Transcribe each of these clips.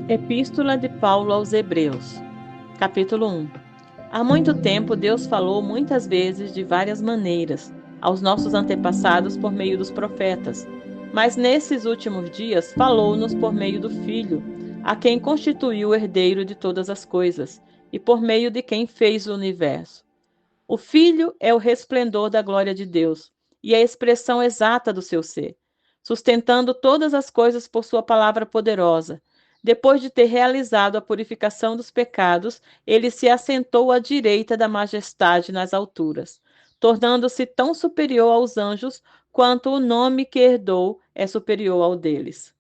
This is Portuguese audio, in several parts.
Epístola de Paulo aos Hebreus, capítulo 1. Há muito tempo Deus falou muitas vezes de várias maneiras aos nossos antepassados por meio dos profetas, mas nesses últimos dias falou-nos por meio do Filho, a quem constituiu o herdeiro de todas as coisas e por meio de quem fez o universo. O Filho é o resplendor da glória de Deus e a expressão exata do seu ser, sustentando todas as coisas por sua palavra poderosa. Depois de ter realizado a purificação dos pecados, ele se assentou à direita da majestade nas alturas, tornando-se tão superior aos anjos quanto o nome que herdou é superior ao deles.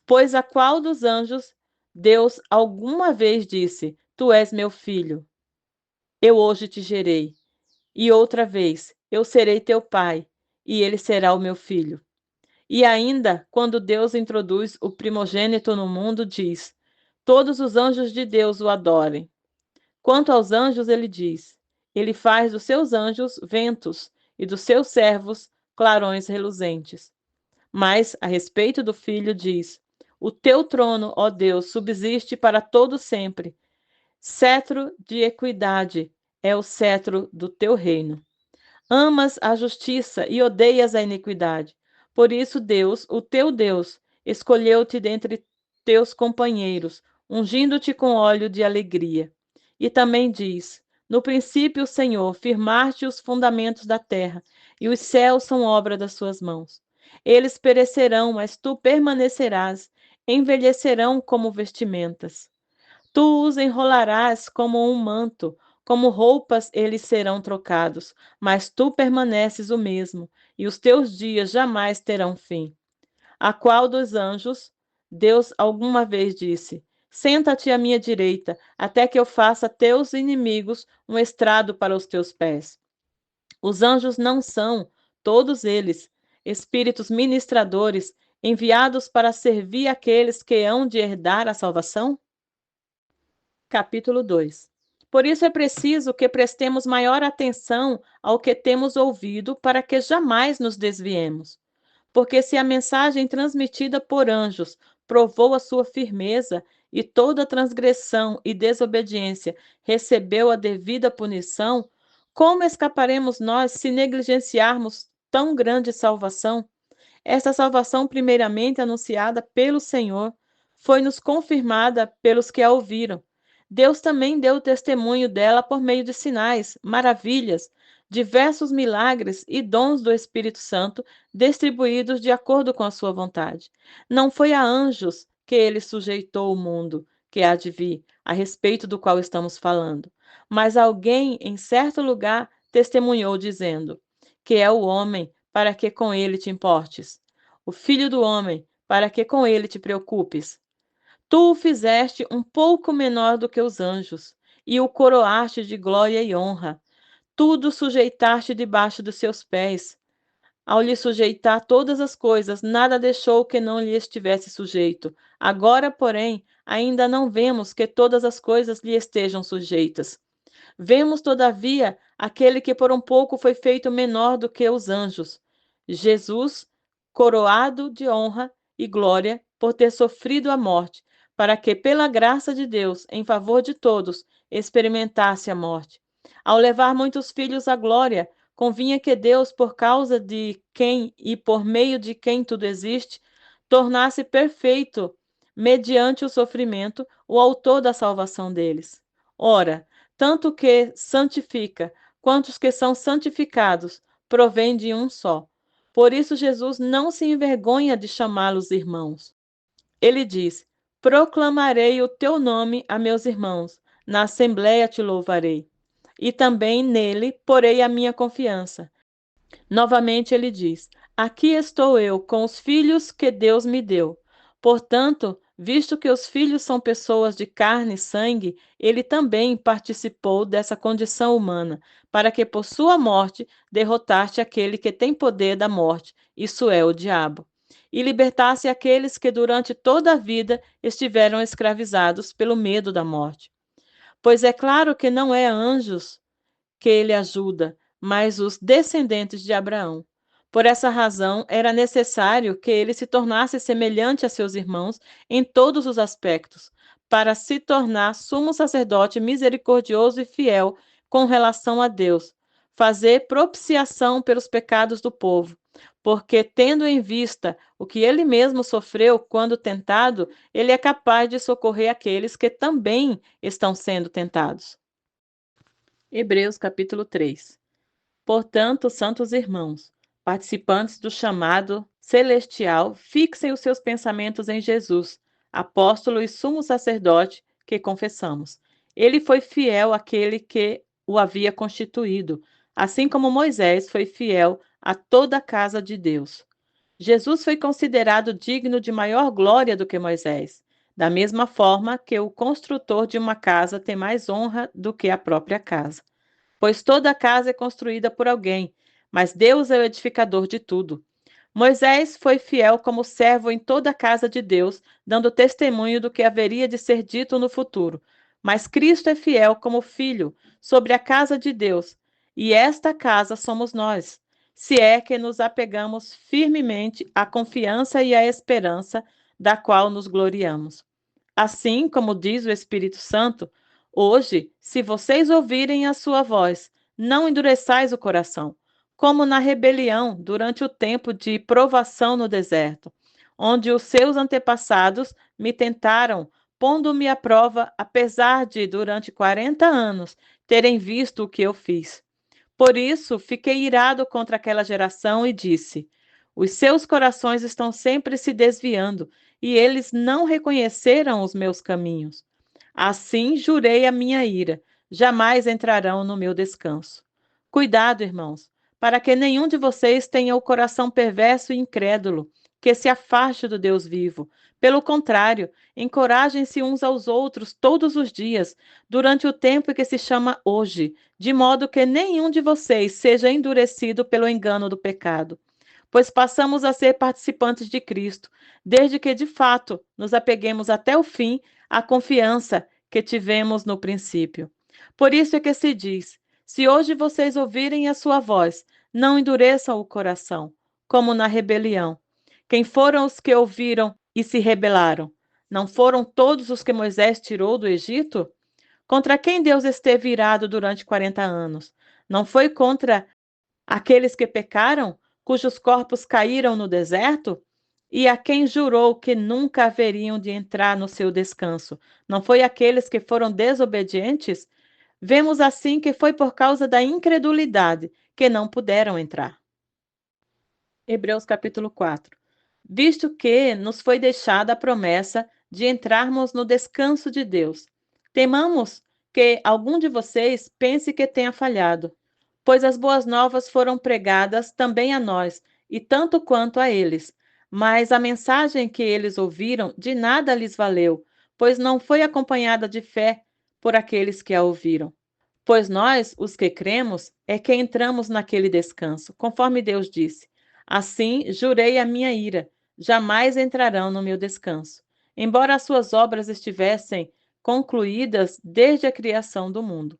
Pois a qual dos anjos Deus alguma vez disse: Tu és meu filho, eu hoje te gerei. E outra vez, eu serei teu pai, e ele será o meu filho. E ainda, quando Deus introduz o primogênito no mundo, diz: Todos os anjos de Deus o adorem. Quanto aos anjos, ele diz: Ele faz dos seus anjos ventos e dos seus servos clarões reluzentes. Mas, a respeito do filho, diz: O teu trono, ó Deus, subsiste para todo sempre. Cetro de equidade é o cetro do teu reino. Amas a justiça e odeias a iniquidade. Por isso, Deus, o teu Deus, escolheu-te dentre teus companheiros, ungindo-te com óleo de alegria. E também diz: No princípio, Senhor, firmaste os fundamentos da terra, e os céus são obra das suas mãos. Eles perecerão, mas tu permanecerás, envelhecerão como vestimentas. Tu os enrolarás como um manto, como roupas eles serão trocados, mas tu permaneces o mesmo, e os teus dias jamais terão fim. A qual dos anjos Deus alguma vez disse: Senta-te à minha direita, até que eu faça teus inimigos um estrado para os teus pés. Os anjos não são, todos eles, espíritos ministradores enviados para servir aqueles que hão de herdar a salvação? Capítulo 2. Por isso é preciso que prestemos maior atenção ao que temos ouvido, para que jamais nos desviemos. Porque se a mensagem transmitida por anjos provou a sua firmeza, e toda transgressão e desobediência recebeu a devida punição, como escaparemos nós se negligenciarmos tão grande salvação? Esta salvação, primeiramente anunciada pelo Senhor, foi-nos confirmada pelos que a ouviram. Deus também deu testemunho dela por meio de sinais, maravilhas, diversos milagres e dons do Espírito Santo distribuídos de acordo com a sua vontade. Não foi a anjos que ele sujeitou o mundo que há de vir, a respeito do qual estamos falando, mas alguém em certo lugar testemunhou, dizendo: Que é o homem para que com ele te importes, o filho do homem para que com ele te preocupes. Tu o fizeste um pouco menor do que os anjos, e o coroaste de glória e honra. Tudo sujeitaste debaixo dos seus pés. Ao lhe sujeitar todas as coisas, nada deixou que não lhe estivesse sujeito. Agora, porém, ainda não vemos que todas as coisas lhe estejam sujeitas. Vemos, todavia, aquele que por um pouco foi feito menor do que os anjos, Jesus, coroado de honra e glória por ter sofrido a morte, para que, pela graça de Deus, em favor de todos, experimentasse a morte. Ao levar muitos filhos à glória, convinha que Deus, por causa de quem e por meio de quem tudo existe, tornasse perfeito, mediante o sofrimento, o autor da salvação deles. Ora, tanto que santifica, quanto os que são santificados, provém de um só. Por isso Jesus não se envergonha de chamá-los irmãos. Ele diz: Proclamarei o teu nome a meus irmãos, na assembleia te louvarei. E também nele porei a minha confiança. Novamente ele diz: Aqui estou eu com os filhos que Deus me deu. Portanto, visto que os filhos são pessoas de carne e sangue, ele também participou dessa condição humana, para que por sua morte derrotasse aquele que tem poder da morte, isso é, o diabo, e libertasse aqueles que durante toda a vida estiveram escravizados pelo medo da morte. Pois é claro que não é anjos que ele ajuda, mas os descendentes de Abraão. Por essa razão, era necessário que ele se tornasse semelhante a seus irmãos em todos os aspectos, para se tornar sumo sacerdote misericordioso e fiel com relação a Deus, fazer propiciação pelos pecados do povo. Porque, tendo em vista o que ele mesmo sofreu quando tentado, ele é capaz de socorrer aqueles que também estão sendo tentados. Hebreus capítulo 3. Portanto, santos irmãos, participantes do chamado celestial, fixem os seus pensamentos em Jesus, apóstolo e sumo sacerdote que confessamos. Ele foi fiel àquele que o havia constituído, assim como Moisés foi fiel a toda a casa de Deus. Jesus foi considerado digno de maior glória do que Moisés, da mesma forma que o construtor de uma casa tem mais honra do que a própria casa. Pois toda casa é construída por alguém, mas Deus é o edificador de tudo. Moisés foi fiel como servo em toda a casa de Deus, dando testemunho do que haveria de ser dito no futuro. Mas Cristo é fiel como filho sobre a casa de Deus, e esta casa somos nós, se é que nos apegamos firmemente à confiança e à esperança da qual nos gloriamos. Assim como diz o Espírito Santo, hoje, se vocês ouvirem a sua voz, não endureçais o coração, como na rebelião durante o tempo de provação no deserto, onde os seus antepassados me tentaram, pondo-me à prova, apesar de, durante 40 anos, terem visto o que eu fiz. Por isso, fiquei irado contra aquela geração e disse: os seus corações estão sempre se desviando, e eles não reconheceram os meus caminhos. Assim jurei a minha ira: jamais entrarão no meu descanso. Cuidado, irmãos, para que nenhum de vocês tenha o coração perverso e incrédulo, que se afaste do Deus vivo. Pelo contrário, encorajem-se uns aos outros todos os dias, durante o tempo que se chama hoje, de modo que nenhum de vocês seja endurecido pelo engano do pecado. Pois passamos a ser participantes de Cristo, desde que, de fato, nos apeguemos até o fim à confiança que tivemos no princípio. Por isso é que se diz: se hoje vocês ouvirem a sua voz, não endureçam o coração, como na rebelião. Quem foram os que ouviram e se rebelaram? Não foram todos os que Moisés tirou do Egito? Contra quem Deus esteve irado durante 40 anos? Não foi contra aqueles que pecaram, cujos corpos caíram no deserto? E a quem jurou que nunca haveriam de entrar no seu descanso? Não foi aqueles que foram desobedientes? Vemos assim que foi por causa da incredulidade que não puderam entrar. Hebreus capítulo 4. Visto que nos foi deixada a promessa de entrarmos no descanso de Deus, temamos que algum de vocês pense que tenha falhado, pois as boas novas foram pregadas também a nós, e tanto quanto a eles. Mas a mensagem que eles ouviram de nada lhes valeu, pois não foi acompanhada de fé por aqueles que a ouviram. Pois nós, os que cremos, é que entramos naquele descanso, conforme Deus disse: assim jurei a minha ira, jamais entrarão no meu descanso, embora as suas obras estivessem concluídas desde a criação do mundo.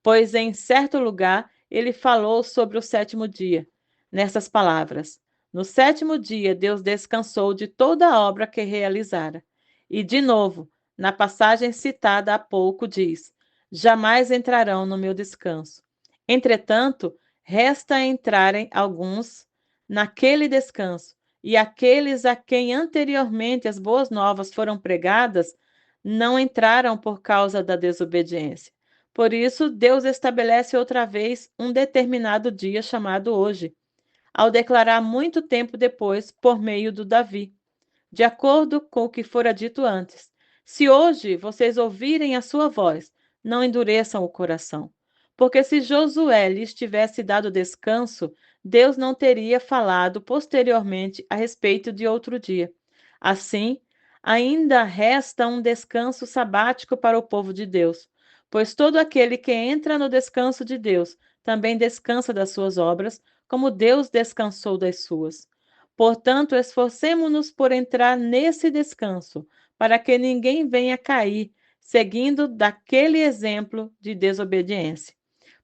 Pois em certo lugar ele falou sobre o sétimo dia, nessas palavras: no sétimo dia Deus descansou de toda a obra que realizara. E de novo, na passagem citada há pouco, diz: jamais entrarão no meu descanso. Entretanto, resta entrarem alguns naquele descanso, e aqueles a quem anteriormente as boas novas foram pregadas não entraram por causa da desobediência. Por isso, Deus estabelece outra vez um determinado dia chamado hoje, ao declarar muito tempo depois por meio do Davi, de acordo com o que fora dito antes: se hoje vocês ouvirem a sua voz, não endureçam o coração. Porque se Josué lhes tivesse dado descanso, Deus não teria falado posteriormente a respeito de outro dia. Assim, ainda resta um descanso sabático para o povo de Deus, pois todo aquele que entra no descanso de Deus também descansa das suas obras, como Deus descansou das suas. Portanto, esforcemo-nos por entrar nesse descanso, para que ninguém venha cair, seguindo daquele exemplo de desobediência.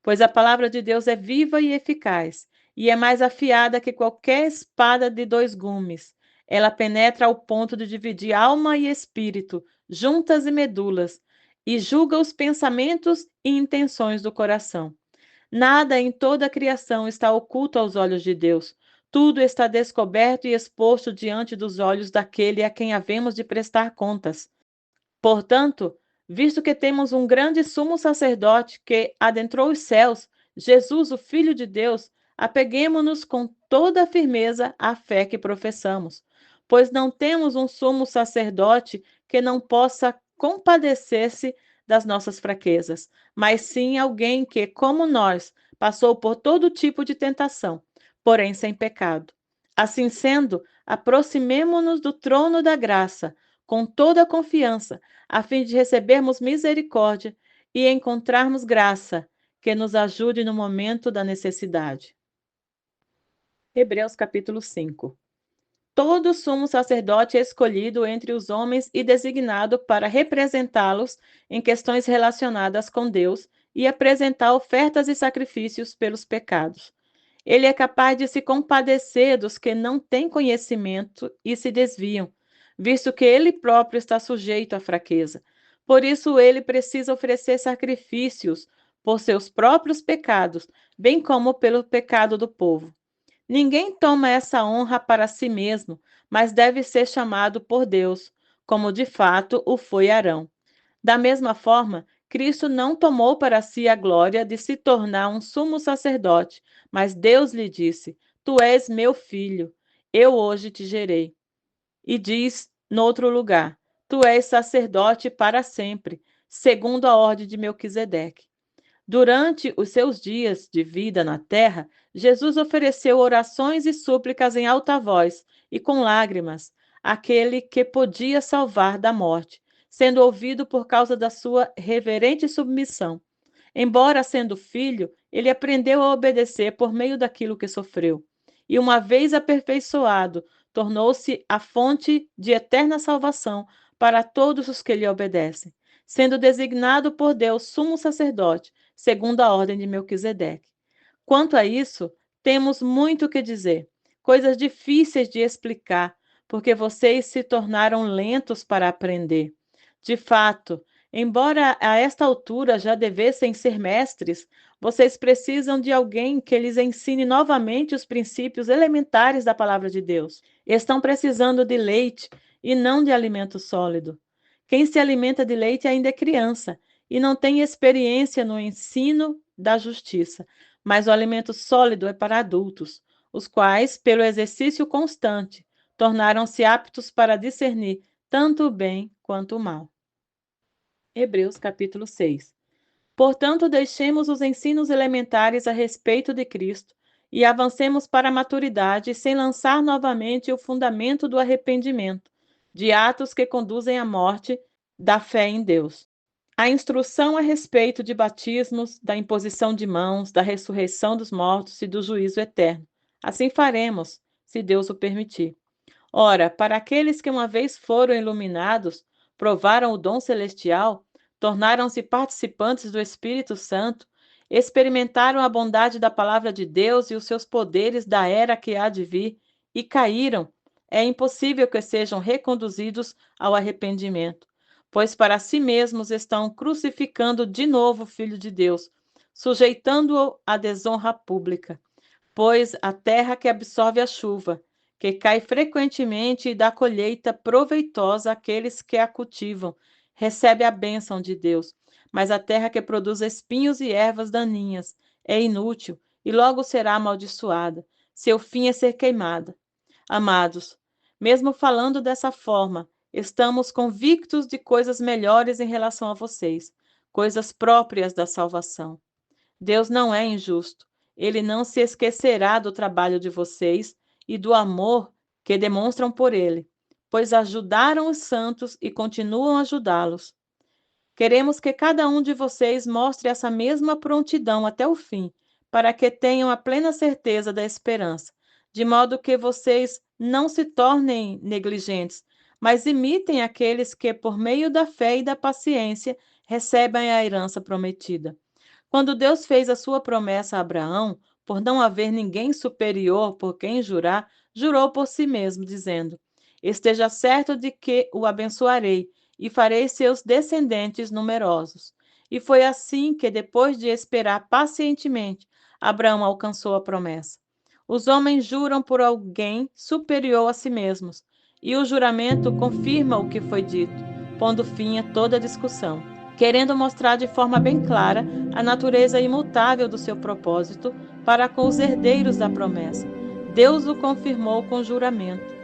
Pois a palavra de Deus é viva e eficaz, e é mais afiada que qualquer espada de dois gumes. Ela penetra ao ponto de dividir alma e espírito, juntas e medulas, e julga os pensamentos e intenções do coração. Nada em toda a criação está oculto aos olhos de Deus. Tudo está descoberto e exposto diante dos olhos daquele a quem havemos de prestar contas. Portanto, visto que temos um grande sumo sacerdote que adentrou os céus, Jesus, o Filho de Deus, apeguemo-nos com toda a firmeza à fé que professamos, pois não temos um sumo sacerdote que não possa compadecer-se das nossas fraquezas, mas sim alguém que, como nós, passou por todo tipo de tentação, porém sem pecado. Assim sendo, aproximemo-nos do trono da graça, com toda a confiança, a fim de recebermos misericórdia e encontrarmos graça que nos ajude no momento da necessidade. Hebreus capítulo 5. Todo sumo sacerdote é escolhido entre os homens e designado para representá-los em questões relacionadas com Deus e apresentar ofertas e sacrifícios pelos pecados. Ele é capaz de se compadecer dos que não têm conhecimento e se desviam, visto que ele próprio está sujeito à fraqueza. Por isso, ele precisa oferecer sacrifícios por seus próprios pecados, bem como pelo pecado do povo. Ninguém toma essa honra para si mesmo, mas deve ser chamado por Deus, como de fato o foi Arão. Da mesma forma, Cristo não tomou para si a glória de se tornar um sumo sacerdote, mas Deus lhe disse: Tu és meu filho, eu hoje te gerei. E diz no outro lugar: Tu és sacerdote para sempre, segundo a ordem de Melquisedeque. Durante os seus dias de vida na terra, Jesus ofereceu orações e súplicas em alta voz e com lágrimas, àquele que podia salvar da morte, sendo ouvido por causa da sua reverente submissão. Embora sendo filho, ele aprendeu a obedecer por meio daquilo que sofreu. E uma vez aperfeiçoado, tornou-se a fonte de eterna salvação para todos os que lhe obedecem, sendo designado por Deus sumo sacerdote, segundo a ordem de Melquisedeque. Quanto a isso, temos muito o que dizer, coisas difíceis de explicar, porque vocês se tornaram lentos para aprender. De fato, embora a esta altura já devessem ser mestres, vocês precisam de alguém que lhes ensine novamente os princípios elementares da palavra de Deus. Estão precisando de leite e não de alimento sólido. Quem se alimenta de leite ainda é criança e não tem experiência no ensino da justiça, mas o alimento sólido é para adultos, os quais, pelo exercício constante, tornaram-se aptos para discernir tanto o bem quanto o mal. Hebreus capítulo 6. Portanto, deixemos os ensinos elementares a respeito de Cristo e avancemos para a maturidade sem lançar novamente o fundamento do arrependimento, de atos que conduzem à morte, da fé em Deus. A instrução a respeito de batismos, da imposição de mãos, da ressurreição dos mortos e do juízo eterno. Assim faremos, se Deus o permitir. Ora, para aqueles que uma vez foram iluminados, provaram o dom celestial, tornaram-se participantes do Espírito Santo, experimentaram a bondade da palavra de Deus e os seus poderes da era que há de vir, e caíram, é impossível que sejam reconduzidos ao arrependimento, pois para si mesmos estão crucificando de novo o Filho de Deus, sujeitando-o à desonra pública. Pois a terra que absorve a chuva, que cai frequentemente e dá colheita proveitosa àqueles que a cultivam, recebe a bênção de Deus. Mas a terra que produz espinhos e ervas daninhas é inútil e logo será amaldiçoada. Seu fim é ser queimada. Amados, mesmo falando dessa forma, estamos convictos de coisas melhores em relação a vocês, coisas próprias da salvação. Deus não é injusto. Ele não se esquecerá do trabalho de vocês e do amor que demonstram por ele, pois ajudaram os santos e continuam a ajudá-los. Queremos que cada um de vocês mostre essa mesma prontidão até o fim, para que tenham a plena certeza da esperança, de modo que vocês não se tornem negligentes, mas imitem aqueles que, por meio da fé e da paciência, recebem a herança prometida. Quando Deus fez a sua promessa a Abraão, por não haver ninguém superior por quem jurar, jurou por si mesmo, dizendo: Esteja certo de que o abençoarei e farei seus descendentes numerosos. E foi assim que, depois de esperar pacientemente, Abraão alcançou a promessa. Os homens juram por alguém superior a si mesmos, e o juramento confirma o que foi dito, pondo fim a toda discussão, querendo mostrar de forma bem clara a natureza imutável do seu propósito para com os herdeiros da promessa. Deus o confirmou com juramento,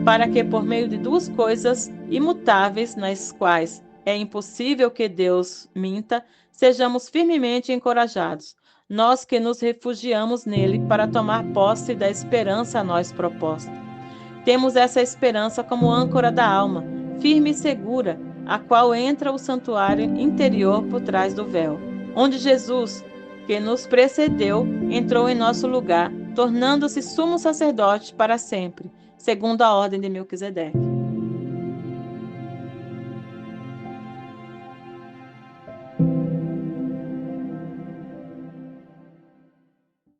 para que, por meio de duas coisas imutáveis, nas quais é impossível que Deus minta, sejamos firmemente encorajados, nós que nos refugiamos nele para tomar posse da esperança a nós proposta. Temos essa esperança como âncora da alma, firme e segura, a qual entra o santuário interior por trás do véu, onde Jesus, que nos precedeu, entrou em nosso lugar, tornando-se sumo sacerdote para sempre, segundo a ordem de Melquisedeque.